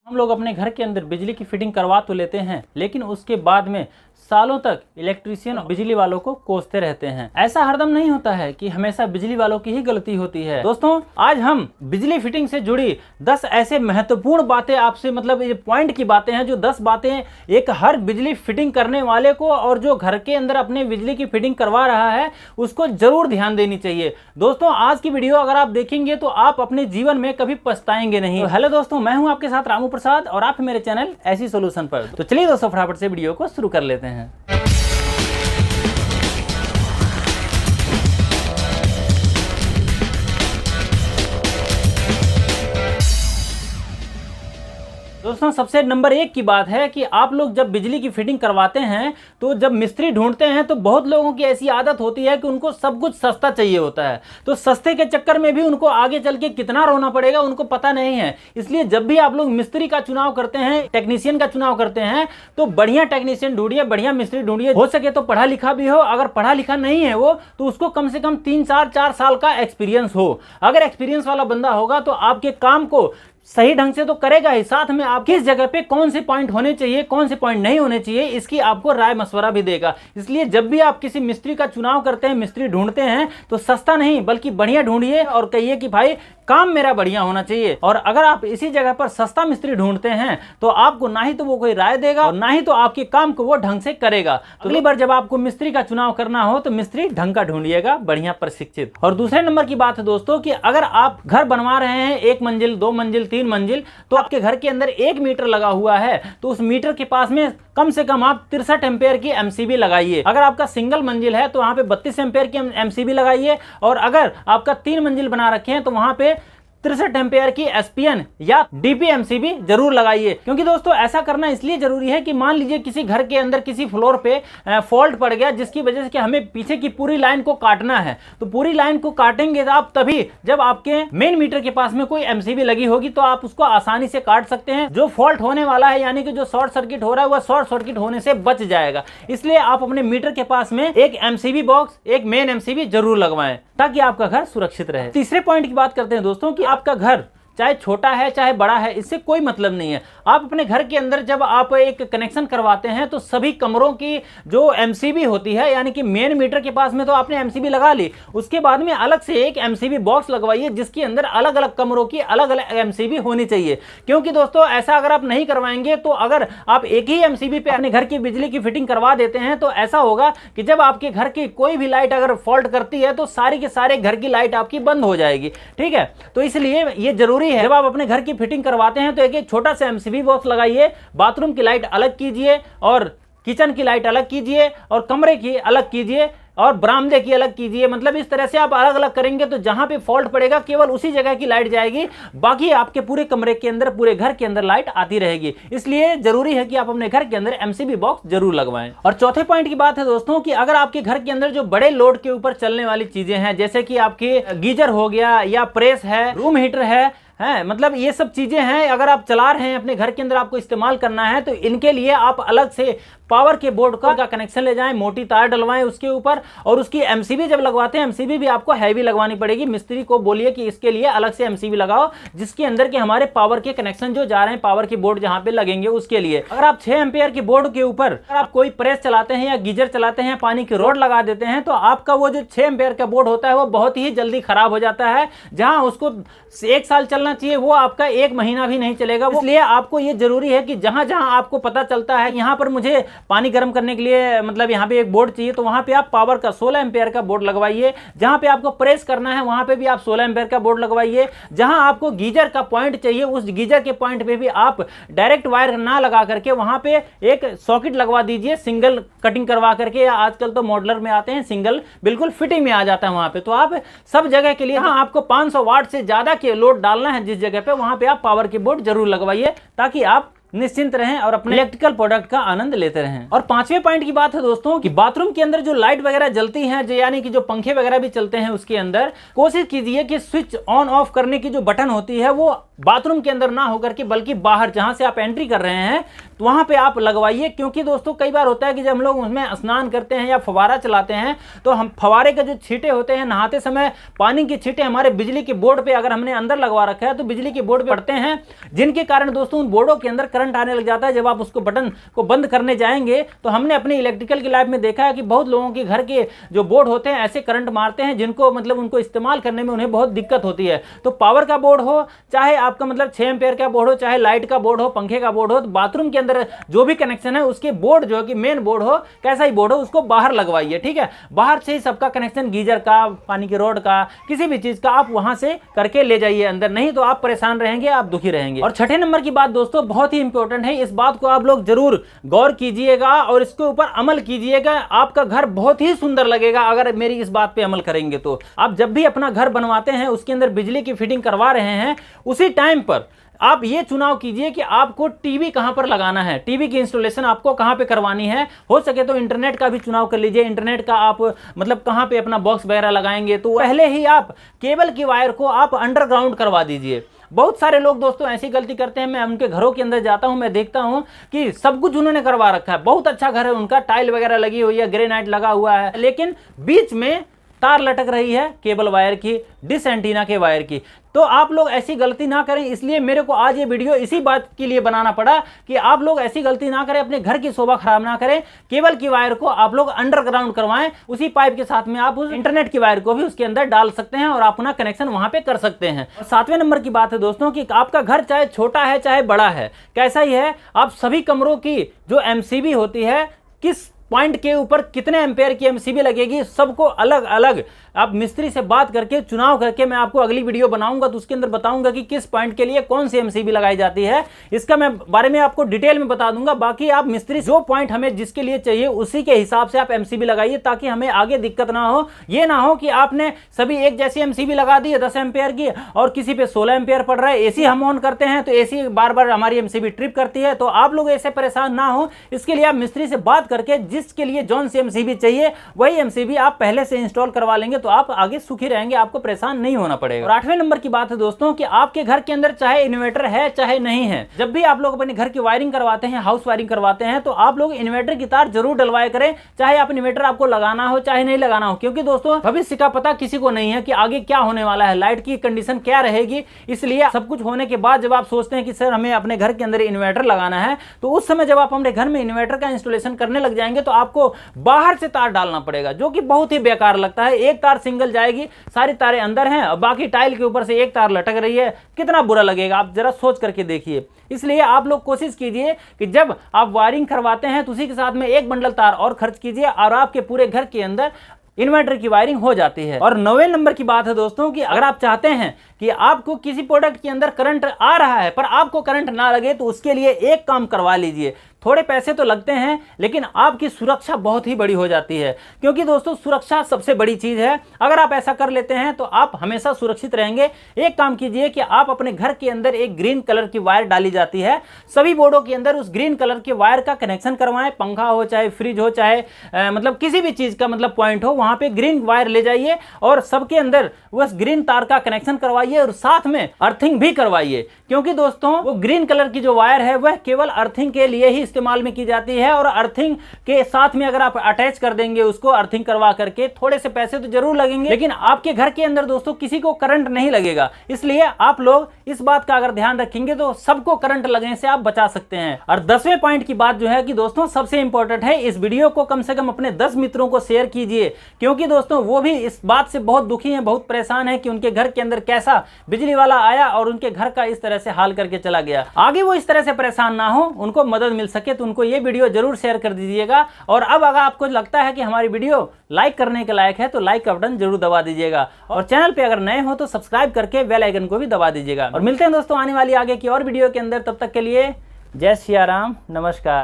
हम लोग अपने घर के अंदर बिजली की फिटिंग करवा तो लेते हैं, लेकिन उसके बाद में सालों तक इलेक्ट्रीशियन और बिजली वालों को कोसते रहते हैं। ऐसा हरदम नहीं होता है कि हमेशा बिजली वालों की ही गलती होती है। दोस्तों, आज हम बिजली फिटिंग से जुड़ी 10 ऐसे महत्वपूर्ण बातें आपसे, मतलब ये पॉइंट की बातें हैं, जो 10 बातें एक हर बिजली फिटिंग करने वाले को और जो घर के अंदर अपने बिजली की फिटिंग करवा रहा है उसको जरूर ध्यान देनी चाहिए। दोस्तों, आज की वीडियो अगर आप देखेंगे तो आप अपने जीवन में कभी पछताएंगे नहीं। तो हेलो दोस्तों, मैं हूं आपके साथ रामू प्रसाद और आप मेरे चैनल ऐसी सॉल्यूशन पर। तो चलिए दोस्तों, फटाफट से वीडियो को शुरू कर लेते हैं। दोस्तों, सबसे नंबर 1 की बात है कि आप लोग जब बिजली की फिटिंग करवाते हैं तो जब मिस्त्री ढूंढते हैं तो बहुत लोगों की ऐसी आदत होती है कि उनको सब कुछ सस्ता चाहिए होता है। तो सस्ते के चक्कर में भी उनको आगे चल के कितना रोना पड़ेगा उनको पता नहीं है। इसलिए जब भी आप लोग मिस्त्री का चुनाव करते हैं, टेक्नीशियन का चुनाव करते हैं, तो बढ़िया टेक्नीशियन ढूंढिए, बढ़िया मिस्त्री ढूंढिए। हो सके तो पढ़ा लिखा भी हो, अगर पढ़ा लिखा नहीं है वो तो उसको कम से कम 3-4 साल का एक्सपीरियंस हो। अगर एक्सपीरियंस वाला बंदा होगा तो आपके काम को सही ढंग से तो करेगा ही, साथ में आप किस जगह पे कौन से पॉइंट होने चाहिए, कौन से पॉइंट नहीं होने चाहिए, इसकी आपको राय मशवरा भी देगा। इसलिए जब भी आप किसी मिस्त्री का चुनाव करते हैं, मिस्त्री ढूंढते हैं, तो सस्ता नहीं बल्कि बढ़िया ढूंढिए और कहिए कि भाई काम मेरा बढ़िया होना चाहिए। और अगर आप इसी जगह पर सस्ता मिस्त्री ढूंढते हैं तो आपको ना ही तो वो कोई राय देगा और ना ही तो आपके काम को वो ढंग से करेगा। तो अगली बार जब आपको मिस्त्री का चुनाव करना हो तो मिस्त्री ढंग का ढूंढिएगा, बढ़िया प्रशिक्षित। और दूसरे नंबर की बात है दोस्तों कि अगर आप घर बनवा रहे हैं 1 मंजिल, 2 मंजिल, 3 मंजिल, तो आपके घर के अंदर 1 मीटर लगा हुआ है तो उस मीटर के पास में कम से कम आप 63 एम्पेयर की एमसीबी लगाइए। अगर आपका सिंगल मंजिल है तो वहां पे 32 एम्पेयर की एमसीबी लगाइए और अगर आपका 3 मंजिल बना रखे हैं तो वहां पे 63 एम्पेयर की एसपीएन या डीपीएमसीबी जरूर लगाइए। क्योंकि दोस्तों ऐसा करना इसलिए जरूरी है कि मान लीजिए किसी घर के अंदर किसी फ्लोर पे फॉल्ट पड़ गया जिसकी वजह से कि हमें पीछे की पूरी लाइन को काटना है। तो पूरी लाइन को काटेंगे तो आप तभी जब आपके मेन मीटर के पास में कोई एमसीबी लगी होगी तो आप उसको आसानी से काट सकते हैं। जो फॉल्ट होने वाला है यानी कि जो शॉर्ट सर्किट हो रहा है वह शॉर्ट सर्किट होने से बच जाएगा। इसलिए आप अपने मीटर के पास में एक एमसीबी बॉक्स, एक मेन एमसीबी जरूर लगवाएं ताकि आपका घर सुरक्षित रहे। तीसरे पॉइंट की बात करते हैं दोस्तों कि आपका घर चाहे छोटा है चाहे बड़ा है, इससे कोई मतलब नहीं है। आप अपने घर के अंदर जब आप एक कनेक्शन करवाते हैं तो सभी कमरों की जो एमसीबी होती है, यानी कि मेन मीटर के पास में तो आपने एमसीबी लगा ली, उसके बाद में अलग से एक एमसीबी बॉक्स लगवाइए जिसके अंदर अलग अलग कमरों की अलग अलग एमसीबी होनी चाहिए। क्योंकि दोस्तों ऐसा अगर आप नहीं करवाएंगे तो अगर आप एक ही एमसीबी पे अपने घर की बिजली की फिटिंग करवा देते हैं तो ऐसा होगा कि जब आपके घर की कोई भी लाइट अगर फॉल्ट करती है तो सारी के सारे घर की लाइट आपकी बंद हो जाएगी। ठीक है, तो इसलिए ये जरूरी है जब आप अपने घर की फिटिंग करवाते हैं तो एक छोटा सा एमसीबी बॉक्स लगाइए, बाथरूम की लाइट अलग कीजिए और किचन की लाइट अलग कीजिए और कमरे की अलग कीजिए और बरामदे की अलग कीजिए। मतलब इस तरह से आप अलग अलग करेंगे तो जहां पे फॉल्ट पड़ेगा केवल उसी जगह की लाइट जाएगी, बाकी आपके पूरे कमरे के अंदर, पूरे घर के अंदर लाइट आती रहेगी। इसलिए जरूरी है कि आप अपने घर के अंदर एमसीबी बॉक्स जरूर लगवाएं। और चौथे पॉइंट की बात है दोस्तों कि अगर आपके घर के अंदर जो बड़े लोड के ऊपर चलने वाली चीजें हैं, जैसे कि आपके गीजर हो गया या प्रेस है, रूम हीटर है, मतलब ये सब चीजें हैं, अगर आप चला रहे हैं अपने घर के अंदर आपको इस्तेमाल करना है तो इनके लिए आप अलग से पावर के बोर्ड का कनेक्शन ले जाएं, मोटी तार डलवाएं उसके ऊपर। और उसकी एमसीबी जब लगवाते हैं एमसीबी भी आपको हैवी लगवानी पड़ेगी। मिस्त्री को बोलिए कि इसके लिए अलग से एमसीबी लगाओ जिसके अंदर के हमारे पावर के कनेक्शन जो जा रहे हैं, पावर के बोर्ड जहां पे लगेंगे उसके लिए। अगर आप 6 एम्पेयर के बोर्ड के ऊपर अगर आप कोई प्रेस चलाते हैं या गीजर चलाते हैं, पानी की रोड लगा देते हैं तो आपका वो जो 6 एम्पेयर का बोर्ड होता है वो बहुत ही जल्दी खराब हो जाता है। जहां उसको 1 साल चलना चाहिए वो आपका 1 महीना भी नहीं चलेगा। इसलिए आपको ये जरूरी है कि जहां जहां आपको पता चलता है यहां पर मुझे पानी गर्म करने के लिए मतलब यहां पे एक बोर्ड चाहिए तो वहां पे आप पावर का 16 एम्पेयर का बोर्ड लगवाइए। जहां पे आपको प्रेस करना है वहां पे भी आप 16 एम्पेयर का बोर्ड लगवाइए। जहां आपको गीजर का पॉइंट चाहिए उस गीजर के पॉइंट पे भी आप डायरेक्ट वायर ना लगा करके वहां पे एक सॉकेट लगवा दीजिए, सिंगल कटिंग करवा करके, या आजकल तो मॉडलर में आते हैं सिंगल, बिल्कुल फिटिंग में आ जाता है वहां पे। तो आप सब जगह के लिए आपको 500 वाट से ज्यादा के लोड डालना है जिस जगह पे, वहां पे आप पावर के बोर्ड जरूर लगवाइए ताकि आप निश्चिंत रहें और अपने इलेक्ट्रिकल प्रोडक्ट का आनंद लेते रहें। और 5वें पॉइंट की बात है दोस्तों कि बाथरूम के अंदर जो लाइट वगैरह जलती हैं, यानी कि जो पंखे वगैरह भी चलते हैं उसके अंदर कोशिश कीजिए कि स्विच ऑन ऑफ करने की जो बटन होती है वो बाथरूम के अंदर ना होकर के बल्कि बाहर जहां से आप एंट्री कर रहे हैं तो वहाँ पे आप लगवाइए। क्योंकि दोस्तों कई बार होता है कि जब हम लोग उसमें स्नान करते हैं या फव्वारा चलाते हैं तो हम फव्वारे के जो छींटे होते हैं, नहाते समय पानी की छींटे हमारे बिजली के बोर्ड पे अगर हमने अंदर लगवा रखा है तो बिजली के बोर्ड पे पड़ते हैं, जिनके कारण दोस्तों उन बोर्डों के अंदर करंट आने लग जाता है। जब आप उसको बटन को बंद करने जाएंगे तो हमने अपने इलेक्ट्रिकल की लाइफ में देखा है कि बहुत लोगों के घर के जो बोर्ड होते हैं ऐसे करंट मारते हैं जिनको मतलब उनको इस्तेमाल करने में उन्हें बहुत दिक्कत होती है। तो पावर का बोर्ड हो, चाहे आपका मतलब 6 एम्पेयर का बोर्ड हो, चाहे लाइट का बोर्ड हो, पंखे का बोर्ड हो, तो बाथरूम के अंदर जो भी कनेक्शन है उसके बोर्ड जो है कि मेन बोर्ड हो, कैसा ही बोर्ड हो, उसको बाहर लगवाइए। ठीक है, बाहर से ही सबका कनेक्शन, गीजर का, पानी की रोड का, किसी भी चीज का आप वहां से करके ले जाइए अंदर, नहीं तो आप परेशान रहेंगे, आप दुखी रहेंगे। और छठे नंबर की बात दोस्तों बहुत ही इंपॉर्टेंट है, इस बात को आप लोग जरूर गौर कीजिएगा और इसके ऊपर अमल कीजिएगा। आपका घर बहुत ही सुंदर लगेगा अगर मेरी इस बात पे अमल करेंगे तो। आप जब भी अपना घर बनवाते हैं, उसके अंदर बिजली की फिटिंग करवा रहे हैं, उसी टाइम पर आप ये चुनाव कीजिए कि आपको टीवी कहां पर लगाना है, टीवी की इंस्टॉलेशन आपको कहां पे करवानी है। हो सके तो इंटरनेट का भी चुनाव कर लीजिए, इंटरनेट का आप मतलब कहां पे अपना बॉक्स वगैरह लगाएंगे, तो पहले ही आप केबल की वायर को आप अंडरग्राउंड करवा दीजिए। बहुत सारे लोग दोस्तों ऐसी गलती करते हैं, मैं उनके घरों के अंदर जाता हूं, मैं देखता हूं कि सब कुछ उन्होंने करवा रखा है, बहुत अच्छा घर है उनका, टाइल वगैरह लगी हुई है, ग्रेनाइट लगा हुआ है, लेकिन बीच में तार लटक रही है केबल वायर की, डिश एंटीना के वायर की। तो आप लोग ऐसी गलती ना करें, इसलिए मेरे को आज ये वीडियो इसी बात के लिए बनाना पड़ा कि आप लोग ऐसी गलती ना करें, अपने घर की शोभा खराब ना करें। केबल की वायर को आप लोग अंडरग्राउंड करवाएं, उसी पाइप के साथ में आप उस इंटरनेट की वायर को भी उसके अंदर डाल सकते हैं और अपना कनेक्शन वहां पे कर सकते हैं। और 7वें नंबर की बात है दोस्तों कि आपका घर चाहे छोटा है चाहे बड़ा है, कैसा ही है, आप सभी कमरों की जो एमसीबी होती है, किस पॉइंट के ऊपर कितने एम्पेयर की एमसीबी लगेगी, सबको अलग अलग आप मिस्त्री से बात करके चुनाव करके मैं आपको अगली वीडियो बनाऊंगा तो उसके अंदर बताऊंगा कि किस पॉइंट के लिए कौन सी एमसीबी लगाई जाती है, इसका मैं बारे में आपको डिटेल में बता दूंगा। बाकी आप मिस्त्री जो पॉइंट हमें जिसके लिए चाहिए उसी के हिसाब से आप एमसीबी लगाइए, ताकि हमें आगे दिक्कत ना हो। ये ना हो कि आपने सभी एक जैसी एमसीबी लगा दी है 10 एम्पेयर की और किसी पे 16 एम्पेयर पड़ रहा है, एसी हम ऑन करते हैं तो एसी बार बार हमारी एमसीबी ट्रिप करती है। तो आप लोग ऐसे परेशान ना हो, इसके लिए आप मिस्त्री से बात करके जिसके लिए जौन सी एमसीबी चाहिए वही एमसीबी आप पहले से इंस्टॉल करवा लेंगे तो आप आगे सुखी रहेंगे, आपको परेशान नहीं होना पड़ेगा। और 8वें नंबर की बात है दोस्तों कि आपके घर के अंदर चाहे इन्वर्टर है चाहे नहीं है, जब भी आप लोग अपने घर की वायरिंग करवाते हैं, हाउस वायरिंग करवाते हैं, तो आप लोग इन्वर्टर की तार जरूर डलवाया करें, चाहे आप इन्वर्टर आपको लगाना हो चाहे नहीं लगाना हो। क्योंकि दोस्तों भविष्य का पता किसी को नहीं है कि आगे क्या होने वाला है, लाइट की कंडीशन क्या रहेगी। इसलिए सब कुछ होने के बाद जब आप सोचते हैं कि सर हमें अपने घर के अंदर इन्वर्टर लगाना है, तो उस समय जब आप अपने घर में इन्वर्टर का इंस्टॉलेशन करने लग जाएंगे तो आपको बाहर से तार डालना पड़ेगा, जो कि बहुत ही बेकार लगता है। एक तार सिंगल जाएगी, सारी तारें अंदर हैं और बाकी टाइल के ऊपर से एक तार लटक रही है, कितना बुरा लगेगा, आप जरा सोच करके देखिए। इसलिए आप लोग कोशिश कीजिए कि जब आप वायरिंग करवाते हैं तो उसी के साथ में एक बंडल तार और खर्च कीजिए और आपके पूरे घर के अंदर इन्वर्टर की वायरिंग हो जाती है। और 9वें नंबर की बात है दोस्तों कि अगर आप चाहते हैं कि आपको किसी प्रोडक्ट के अंदर करंट आ रहा है पर आपको करंट ना लगे, तो उसके लिए एक काम करवा लीजिए। थोड़े पैसे तो लगते हैं लेकिन आपकी सुरक्षा बहुत ही बड़ी हो जाती है, क्योंकि दोस्तों सुरक्षा सबसे बड़ी चीज है। अगर आप ऐसा कर लेते हैं तो आप हमेशा सुरक्षित रहेंगे। एक काम कीजिए कि आप अपने घर के अंदर एक ग्रीन कलर की वायर डाली जाती है, सभी बोर्डों के अंदर उस ग्रीन कलर के वायर का कनेक्शन करवाएं। पंखा हो चाहे फ्रिज हो चाहे मतलब किसी भी चीज का मतलब पॉइंट हो, वहां पे ग्रीन वायर ले जाइए और सबके अंदर उस ग्रीन तार का कनेक्शन करवाइए और साथ में अर्थिंग भी करवाइए। क्योंकि दोस्तों वो ग्रीन कलर की जो वायर है वह केवल अर्थिंग के लिए ही इस्तेमाल में की जाती है, और अर्थिंग के साथ में अगर आप अटैच कर देंगे उसको अर्थिंग करवा करके, थोड़े से पैसे तो जरूर लगेंगे लेकिन आपके घर के अंदर दोस्तों किसी को करंट नहीं लगेगा। इसलिए आप लोग इस बात का अगर ध्यान रखेंगे तो सबको करंट लगने से आप बचा सकते हैं। और 10वें पॉइंट की बात जो है कि दोस्तों सबसे इंपॉर्टेंट है, इस वीडियो को कम से कम अपने 10 मित्रों को शेयर कीजिए, क्योंकि दोस्तों वो भी इस बात से बहुत दुखी हैं, बहुत परेशान है कि उनके घर के अंदर कैसा बिजली वाला आया और उनके घर का इस तरह से हाल करके चला गया। आगे वो इस तरह से परेशान ना हो, उनको मदद मिल सके तो उनको ये वीडियो जरूर शेयर कर दीजिएगा। और अब अगर आपको लगता है कि हमारी वीडियो लाइक करने के लायक है तो लाइक का बटन जरूर दबा दीजिएगा, और चैनल पे अगर नए हो तो सब्सक्राइब करके बेल आइकन को भी दबा दीजिएगा। और मिलते हैं दोस्तों आने वाली आगे की और वीडियो के अंदर, तब तक के लिए जय सिया राम, नमस्कार।